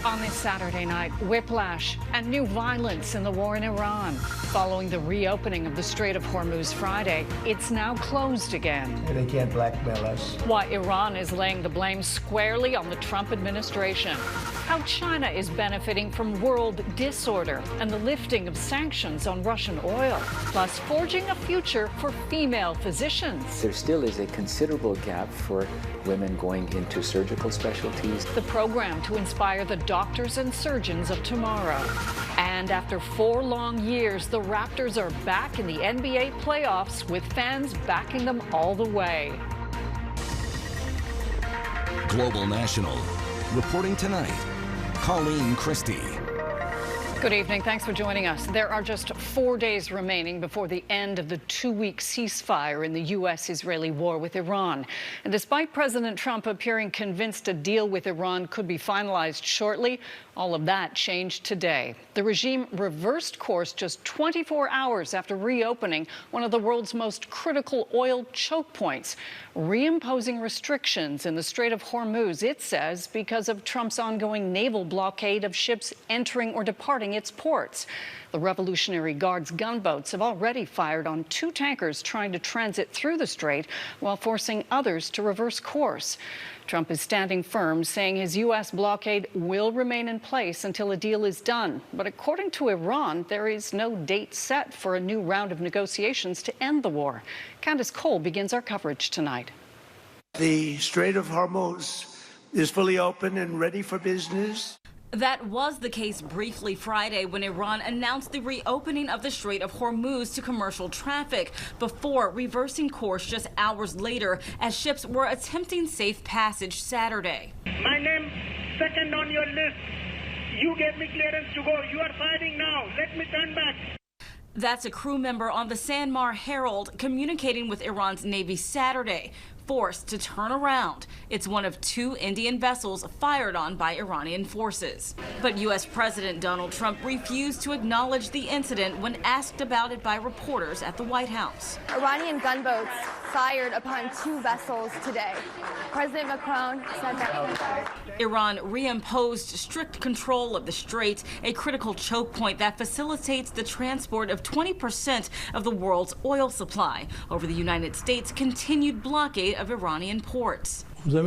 On this Saturday night, whiplash and new violence in the war in Iran. Following the reopening of the Strait of Hormuz Friday, it's now closed again. They can't blackmail us. Why Iran is laying the blame squarely on the Trump administration. How China is benefiting from world disorder and the lifting of sanctions on Russian oil. Plus, forging a future for female physicians. There still is a considerable gap for women going into surgical specialties. The program to inspire the doctors and surgeons of tomorrow. And after 4 long years, the Raptors are back in the NBA playoffs with fans backing them all the way. Global National. Reporting tonight, Colleen Christie. Good evening. Thanks for joining us. There are just 4 days remaining before the end of the 2-week ceasefire in the U.S. Israeli war with Iran. And despite President Trump appearing convinced a deal with Iran could be finalized shortly, all of that changed today. The regime reversed course just 24 hours after reopening one of the world's most critical oil choke points, reimposing restrictions in the Strait of Hormuz, it says, because of Trump's ongoing naval blockade of ships entering or departing its ports. The Revolutionary Guard's gunboats have already fired on 2 tankers trying to transit through the strait while forcing others to reverse course. Trump is standing firm, saying his U.S. blockade will remain in place until a deal is done. But according to Iran, there is no date set for a new round of negotiations to end the war. Candice Cole begins our coverage tonight. The Strait of Hormuz is fully open and ready for business. That was the case briefly Friday when Iran announced the reopening of the Strait of Hormuz to commercial traffic before reversing course just hours later as ships were attempting safe passage Saturday. My name second on your list. You gave me clearance to go. You are fighting now. Let me turn back. That's a crew member on the Sanmar Herald communicating with Iran's Navy Saturday, forced to turn around. It's one of 2 Indian vessels fired on by Iranian forces. But U.S. President Donald Trump refused to acknowledge the incident when asked about it by reporters at the White House. Iranian gunboats fired upon 2 vessels today. President Macron said that. Iran reimposed strict control of the strait, a critical choke point that facilitates the transport of 20% of the world's oil supply, over the United States' continued blockade of Iranian ports. Here,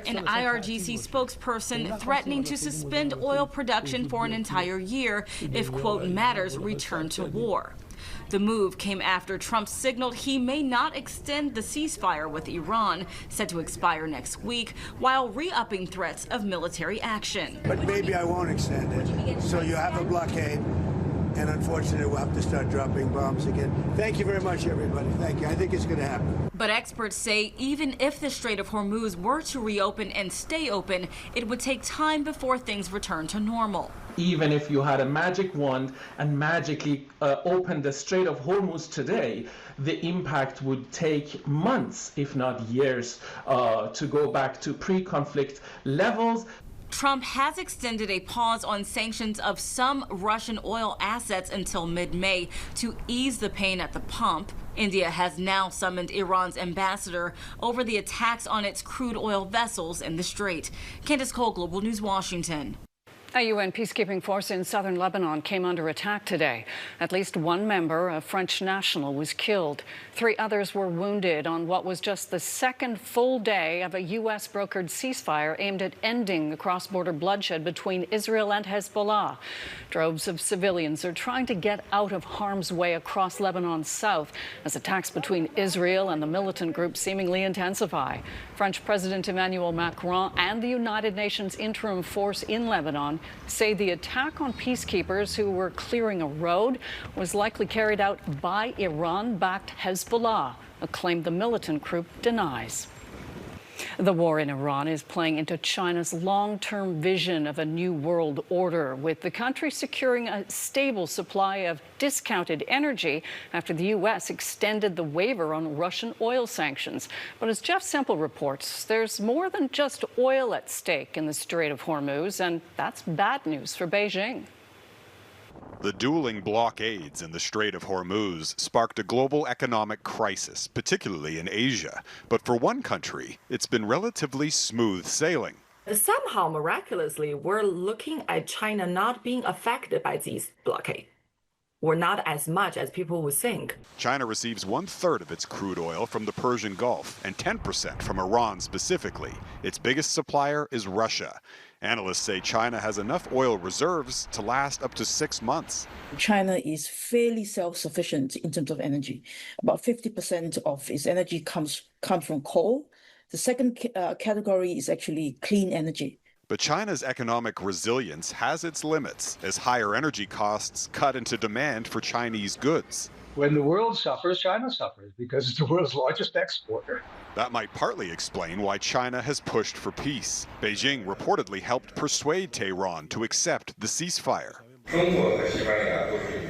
an IRGC spokesperson threatening to suspend oil production for an entire year if, quote, matters return to war. The move came after Trump signaled he may not extend the ceasefire with Iran, set to expire next week, while re-upping threats of military action. But maybe I won't extend it. So you have a blockade, and unfortunately we'll have to start dropping bombs again. Thank you very much, everybody. Thank you. I think it's going to happen. But experts say even if the Strait of Hormuz were to reopen and stay open, it would take time before things return to normal. Even if you had a magic wand and magically opened the Strait of Hormuz today, the impact would take months, if not years, to go back to pre-conflict levels. Trump has extended a pause on sanctions of some Russian oil assets until mid-May to ease the pain at the pump. India has now summoned Iran's ambassador over the attacks on its crude oil vessels in the strait. Candice Cole, Global News, Washington. A UN peacekeeping force in southern Lebanon came under attack today. At least 1 member, a French national, was killed. 3 others were wounded on what was just the 2nd full day of a U.S. brokered ceasefire aimed at ending the cross-border bloodshed between Israel and Hezbollah. Droves of civilians are trying to get out of harm's way across Lebanon's south as attacks between Israel and the militant group seemingly intensify. French President Emmanuel Macron and the United Nations interim force in Lebanon say the attack on peacekeepers who were clearing a road was likely carried out by Iran-backed Hezbollah, a claim the militant group denies. The war in Iran is playing into China's long-term vision of a new world order, with the country securing a stable supply of discounted energy after the U.S. extended the waiver on Russian oil sanctions. But as Jeff Semple reports, there's more than just oil at stake in the Strait of Hormuz, and that's bad news for Beijing. The dueling blockades in the Strait of Hormuz sparked a global economic crisis, particularly in Asia. But for one country, it's been relatively smooth sailing. Somehow, miraculously, we're looking at China not being affected by these blockade, or not as much as people would think. China receives 1/3 of its crude oil from the Persian Gulf and 10% from Iran specifically. Its biggest supplier is Russia. Analysts say China has enough oil reserves to last up to 6 months. China is fairly self-sufficient in terms of energy. About 50% of its energy comes from coal. The second category is actually clean energy. But China's economic resilience has its limits as higher energy costs cut into demand for Chinese goods. When the world suffers, China suffers because it's the world's largest exporter. That might partly explain why China has pushed for peace. Beijing reportedly helped persuade Tehran to accept the ceasefire.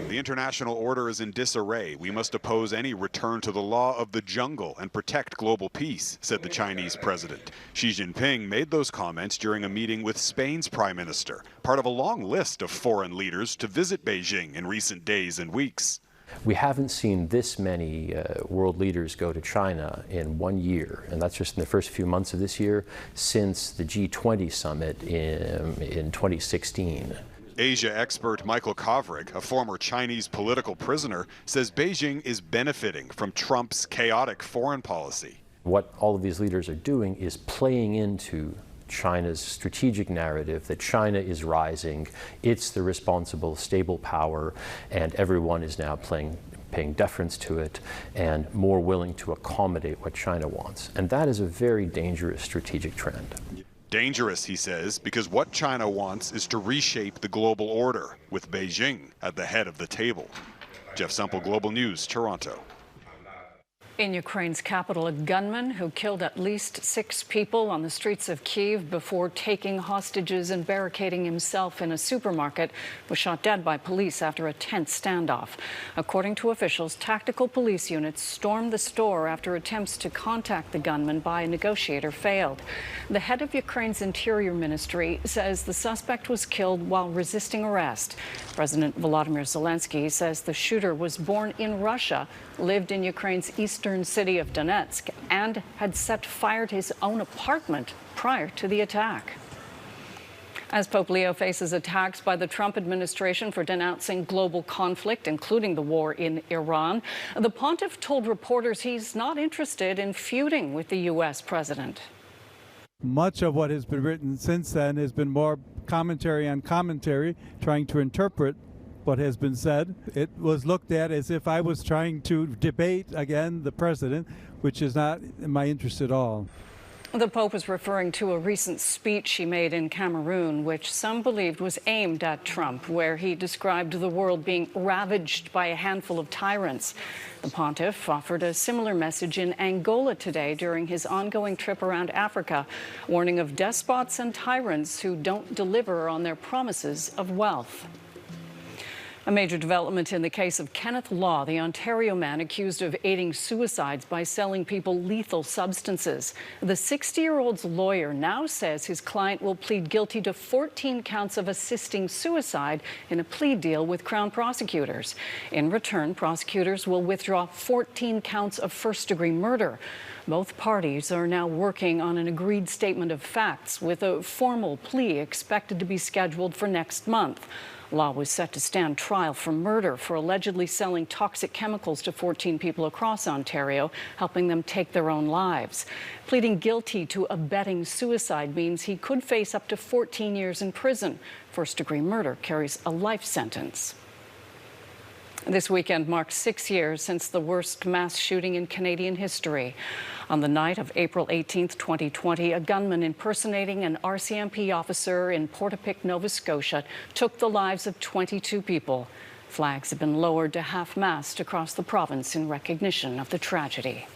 The international order is in disarray. We must oppose any return to the law of the jungle and protect global peace, said the Chinese president. Xi Jinping made those comments during a meeting with Spain's prime minister, part of a long list of foreign leaders to visit Beijing in recent days and weeks. We haven't seen this many world leaders go to China in 1 year, and that's just in the first few months of this year, since the G20 summit in 2016. Asia expert Michael Kovrig, a former Chinese political prisoner, says Beijing is benefiting from Trump's chaotic foreign policy. What all of these leaders are doing is playing into China's strategic narrative that China is rising, it's the responsible, stable power, and everyone is now paying deference to it and more willing to accommodate what China wants. And that is a very dangerous strategic trend. Dangerous, he says, because what China wants is to reshape the global order, with Beijing at the head of the table. Jeff Semple, Global News, Toronto. In Ukraine's capital, a gunman who killed at least 6 people on the streets of Kyiv before taking hostages and barricading himself in a supermarket was shot dead by police after a tense standoff. According to officials, tactical police units stormed the store after attempts to contact the gunman by a negotiator failed. The head of Ukraine's Interior Ministry says the suspect was killed while resisting arrest. President Volodymyr Zelensky says the shooter was born in Russia, lived in Ukraine's eastern city of Donetsk, and had set fire to his own apartment prior to the attack. As Pope Leo faces attacks by the Trump administration for denouncing global conflict, including the war in Iran, the pontiff told reporters he's not interested in feuding with the U.S. president. Much of what has been written since then has been more commentary on commentary, trying to interpret what has been said. It was looked at as if I was trying to debate again the president, which is not in my interest at all. The Pope was referring to a recent speech he made in Cameroon, which some believed was aimed at Trump, where he described the world being ravaged by a handful of tyrants. The pontiff offered a similar message in Angola today during his ongoing trip around Africa, warning of despots and tyrants who don't deliver on their promises of wealth. A major development in the case of Kenneth Law, the Ontario man accused of aiding suicides by selling people lethal substances. The 60-year-old's lawyer now says his client will plead guilty to 14 counts of assisting suicide in a plea deal with Crown prosecutors. In return, prosecutors will withdraw 14 counts of first-degree murder. Both parties are now working on an agreed statement of facts, with a formal plea expected to be scheduled for next month. Law was set to stand trial for murder for allegedly selling toxic chemicals to 14 people across Ontario, helping them take their own lives. Pleading guilty to abetting suicide means he could face up to 14 years in prison. First-degree murder carries a life sentence. This weekend marks 6 years since the worst mass shooting in Canadian history. On the night of April 18, 2020, a gunman impersonating an RCMP officer in Portapique, Nova Scotia, took the lives of 22 people. Flags have been lowered to half-mast across the province in recognition of the tragedy.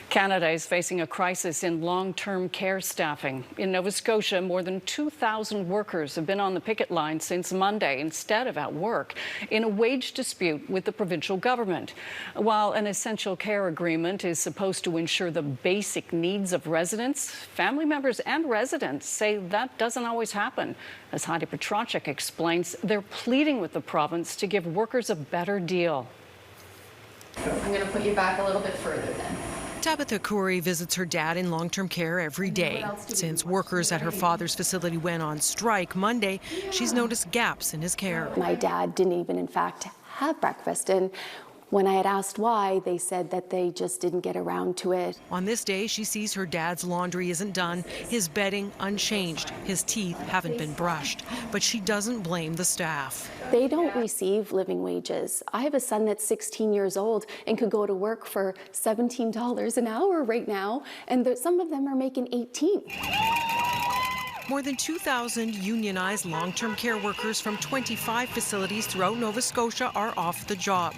Canada is facing a crisis in long-term care staffing. In Nova Scotia, more than 2,000 workers have been on the picket line since Monday instead of at work in a wage dispute with the provincial government. While an essential care agreement is supposed to ensure the basic needs of residents, family members and residents say that doesn't always happen. As Heidi Petracek explains, they're pleading with the province to give workers a better deal. I'm going to put you back a little bit further then. Tabitha Khoury visits her dad in long-term care every day. Since workers at her father's facility went on strike Monday, she's noticed gaps in his care. My dad didn't even, in fact, have breakfast. And when I had asked why, they said that they just didn't get around to it. On this day, she sees her dad's laundry isn't done, his bedding unchanged, his teeth haven't been brushed. But she doesn't blame the staff. They don't receive living wages. I have a son that's 16 years old and could go to work for $17 an hour right now, and some of them are making $18. More than 2,000 unionized long-term care workers from 25 facilities throughout Nova Scotia are off the job.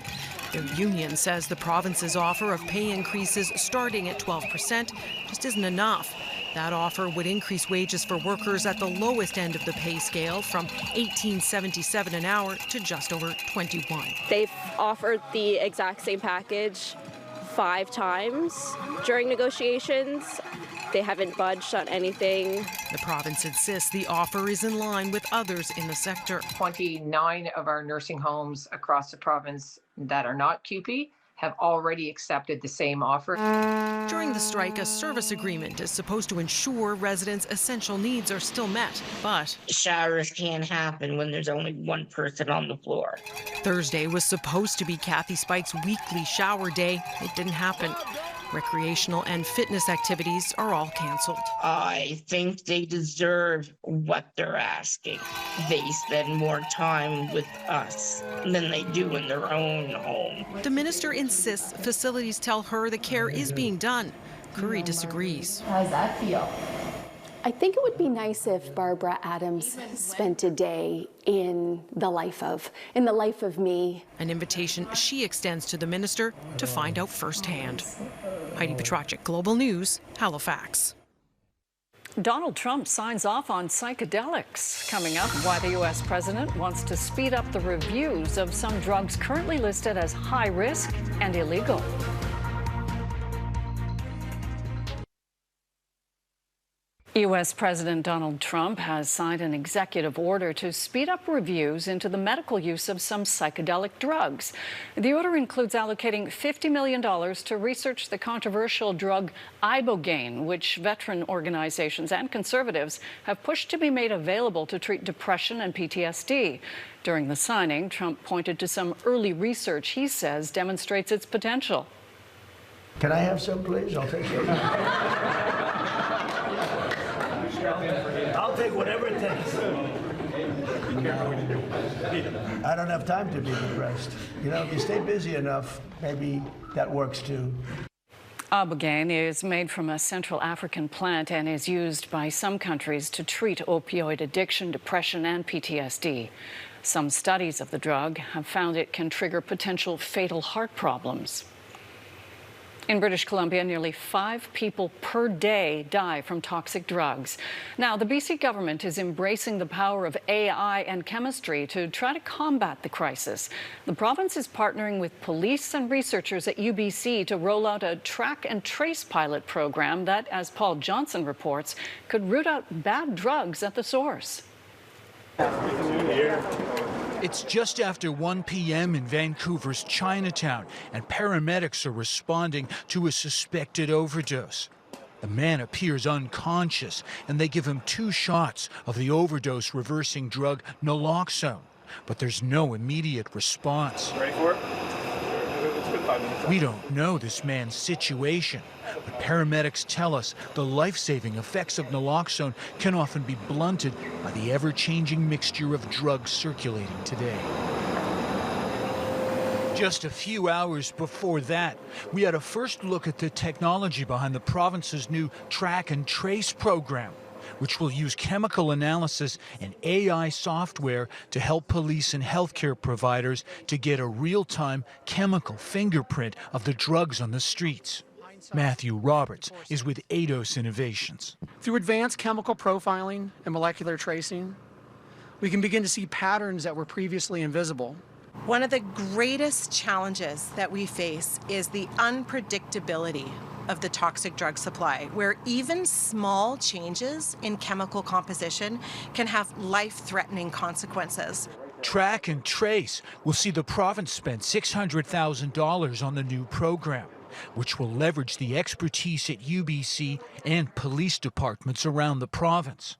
Their union says the province's offer of pay increases starting at 12% just isn't enough. That offer would increase wages for workers at the lowest end of the pay scale from $18.77 an hour to just over $21. They've offered the exact same package 5 times during negotiations. They haven't budged on anything. The province insists the offer is in line with others in the sector. 29 of our nursing homes across the province that are not CUPE have already accepted the same offer. During the strike, a service agreement is supposed to ensure residents' essential needs are still met, but showers can't happen when there's only one person on the floor. Thursday was supposed to be Kathy Spike's weekly shower day. It didn't happen. Recreational and fitness activities are all canceled. I think they deserve what they're asking. They spend more time with us than they do in their own home. The minister insists facilities tell her the care is being done. Khoury disagrees. How does that feel? I think it would be nice if Barbara Adams spent a day in the life of me. An invitation she extends to the minister to find out firsthand. Heidi Petracek, Global News, Halifax. Donald Trump signs off on psychedelics. Coming up, why the U.S. president wants to speed up the reviews of some drugs currently listed as high risk and illegal. U.S. President Donald Trump has signed an executive order to speed up reviews into the medical use of some psychedelic drugs. The order includes allocating $50 million to research the controversial drug ibogaine, which veteran organizations and conservatives have pushed to be made available to treat depression and PTSD. During the signing, Trump pointed to some early research he says demonstrates its potential. Can I have some, please? I'll take it. I'll take whatever it takes. I don't have time to be depressed. You know, if you stay busy enough, maybe that works too. Ibogaine is made from a Central African plant and is used by some countries to treat opioid addiction, depression, and PTSD. Some studies of the drug have found it can trigger potential fatal heart problems. In British Columbia, nearly 5 people per day die from toxic drugs. Now, the BC government is embracing the power of AI and chemistry to try to combat the crisis. The province is partnering with police and researchers at UBC to roll out a track and trace pilot program that, as Paul Johnson reports, could root out bad drugs at the source. It's just after 1 p.m. in Vancouver's Chinatown, and paramedics are responding to a suspected overdose. The man appears unconscious, and they give him 2 shots of the overdose-reversing drug naloxone. But there's no immediate response. Ready for it? We don't know this man's situation, but paramedics tell us the life-saving effects of naloxone can often be blunted by the ever-changing mixture of drugs circulating today. Just a few hours before that, we had a first look at the technology behind the province's new track and trace program, which will use chemical analysis and AI software to help police and healthcare providers to get a real-time chemical fingerprint of the drugs on the streets. Matthew Roberts is with Eidos Innovations. Through advanced chemical profiling and molecular tracing, we can begin to see patterns that were previously invisible. One of the greatest challenges that we face is the unpredictability of the toxic drug supply, where even small changes in chemical composition can have life-threatening consequences. Track and Trace will see the province spend $600,000 on the new program. which will leverage the expertise at UBC and police departments around the province.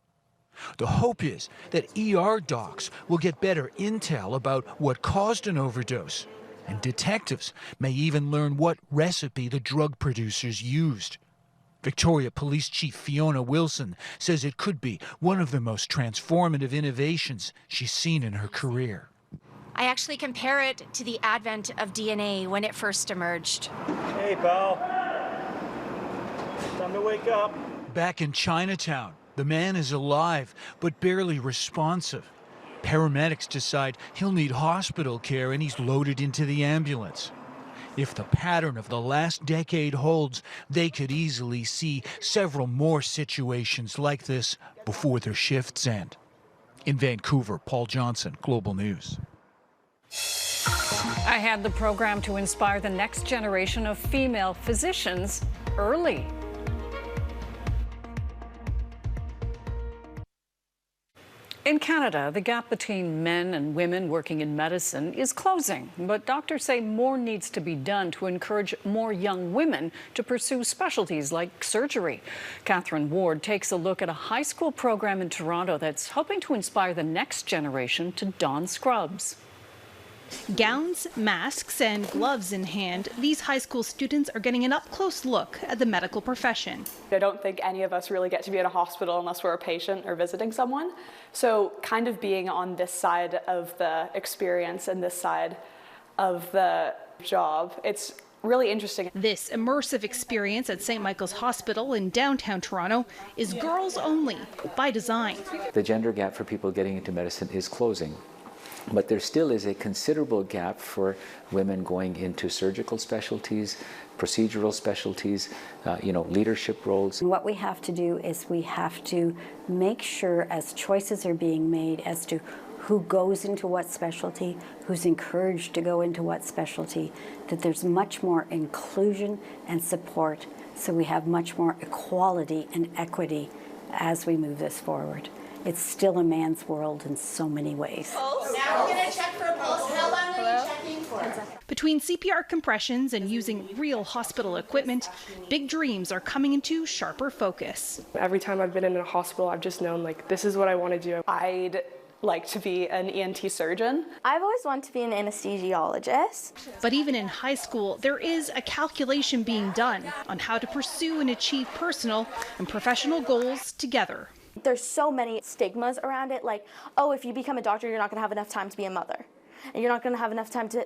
The hope is that ER docs will get better intel about what caused an overdose, and detectives may even learn what recipe the drug producers used. Victoria Police Chief Fiona Wilson says it could be one of the most transformative innovations she's seen in her career. I actually compare it to the advent of DNA when it first emerged. Hey, pal. Time to wake up. Back in Chinatown, the man is alive, but barely responsive. Paramedics decide he'll need hospital care and he's loaded into the ambulance. If the pattern of the last decade holds, they could easily see several more situations like this before their shifts end. In Vancouver, Paul Johnson, Global News. I had the program to inspire the next generation of female physicians early. In Canada, the gap between men and women working in medicine is closing, but doctors say more needs to be done to encourage more young women to pursue specialties like surgery. Catherine Ward takes a look at a high school program in Toronto that's hoping to inspire the next generation to don scrubs. Gowns, masks, and gloves in hand, these high school students are getting an up-close look at the medical profession. I don't think any of us really get to be in a hospital unless we're a patient or visiting someone. So kind of being on this side of the experience and this side of the job, it's really interesting. This immersive experience at St. Michael's Hospital in downtown Toronto is girls only by design. The gender gap for people getting into medicine is closing. But there still is a considerable gap for women going into surgical specialties, procedural specialties, leadership roles. What we have to do is we have to make sure, as choices are being made as to who goes into what specialty, who's encouraged to go into what specialty, that there's much more inclusion and support, so we have much more equality and equity as we move this forward. It's still a man's world in so many ways. Now we're going to check for a pulse. How long are you checking for? Between CPR compressions and using real hospital equipment, big dreams are coming into sharper focus. Every time I've been in a hospital, I've just known, this is what I want to do. I'd like to be an ENT surgeon. I've always wanted to be an anesthesiologist. But even in high school, there is a calculation being done on how to pursue and achieve personal and professional goals together. There's so many stigmas around it, like, oh, if you become a doctor, you're not going to have enough time to be a mother. And you're not going to have enough time to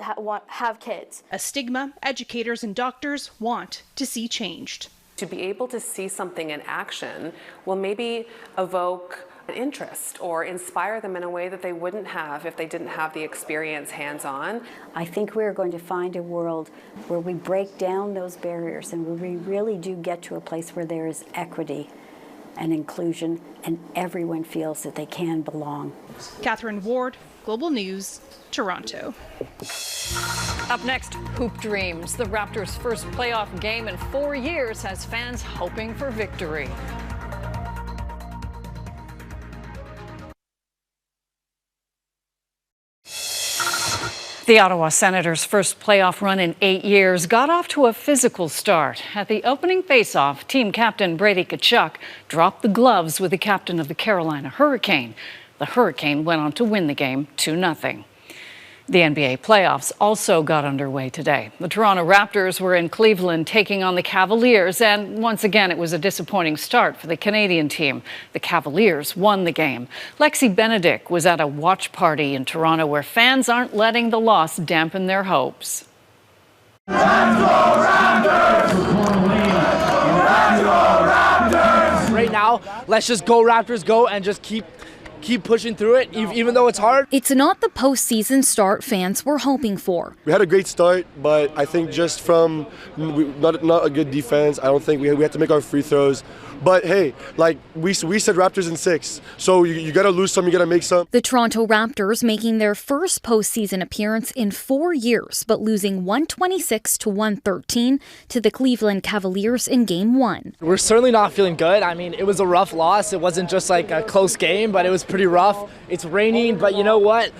have kids. A stigma educators and doctors want to see changed. To be able to see something in action will maybe evoke an interest or inspire them in a way that they wouldn't have if they didn't have the experience hands-on. I think we're going to find a world where we break down those barriers and where we really do get to a place where there is equity and inclusion, and everyone feels that they can belong. Catherine Ward, Global News, Toronto. Up next, Hoop Dreams. The Raptors' first playoff game in 4 years has fans hoping for victory. The Ottawa Senators' first playoff run in 8 years got off to a physical start. At the opening faceoff, team captain Brady Tkachuk dropped the gloves with the captain of the Carolina Hurricane. The Hurricane went on to win the game 2-0. The NBA playoffs also got underway today. The Toronto Raptors were in Cleveland taking on the Cavaliers, and once again it was a disappointing start for the Canadian team. The Cavaliers won the game. Lexi Benedict was at a watch party in Toronto where fans aren't letting the loss dampen their hopes. Let's go Raptors! Let's go Raptors! Right now, let's just go Raptors, go, and just keep pushing through it, even though it's hard. It's not the postseason start fans were hoping for. We had a great start, but I think just from not a good defense, I don't think we had to make our free throws. But hey, we said Raptors in 6, so you got to lose some, you got to make some. The Toronto Raptors making their first postseason appearance in 4 years, but losing 126-113 to the Cleveland Cavaliers in Game 1. We're certainly not feeling good. I mean, it was a rough loss. It wasn't just like a close game, but it was pretty rough. It's raining, but you know what?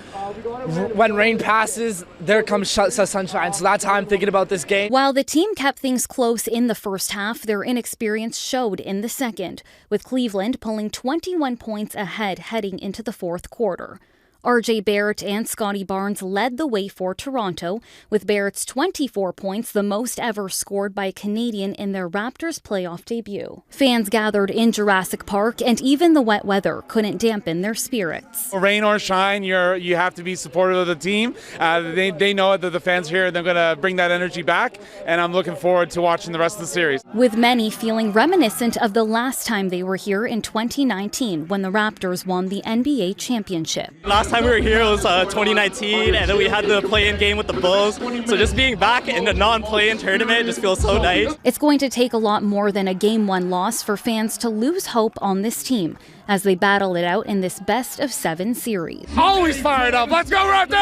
When rain passes, there comes sunshine. So that's how I'm thinking about this game. While the team kept things close in the first half, their inexperience showed in the second, with Cleveland pulling 21 points ahead heading into the fourth quarter. RJ Barrett and Scotty Barnes led the way for Toronto, with Barrett's 24 points the most ever scored by a Canadian in their Raptors playoff debut. Fans gathered in Jurassic Park, and even the wet weather couldn't dampen their spirits. Rain or shine, you have to be supportive of the team. They know that the fans here, they're going to bring that energy back, and I'm looking forward to watching the rest of the series. With many feeling reminiscent of the last time they were here in 2019 when the Raptors won the NBA championship. Last time we were here was 2019, and then we had the play-in game with the Bulls. So just being back in the non-play-in tournament just feels so nice. It's going to take a lot more than a Game 1 loss for fans to lose hope on this team as they battle it out in this best-of-7 series. Always fired up. Let's go Raptors!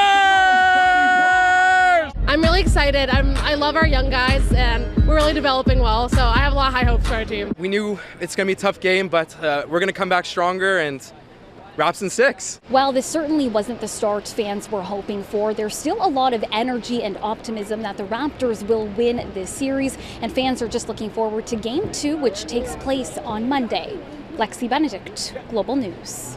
I'm really excited. I love our young guys, and we're really developing well, so I have a lot of high hopes for our team. We knew it's going to be a tough game, but we're going to come back stronger and Raps in 6. While this certainly wasn't the start fans were hoping for, there's still a lot of energy and optimism that the Raptors will win this series, and fans are just looking forward to Game 2, which takes place on Monday. Lexi Benedict, Global News.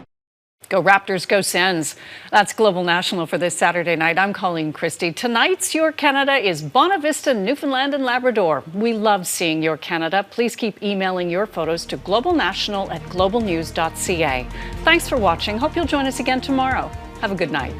Go Raptors, go Sens. That's Global National for this Saturday night. I'm Colleen Christie. Tonight's Your Canada is Bonavista, Newfoundland and Labrador. We love seeing Your Canada. Please keep emailing your photos to globalnational@globalnews.ca. Thanks for watching. Hope you'll join us again tomorrow. Have a good night.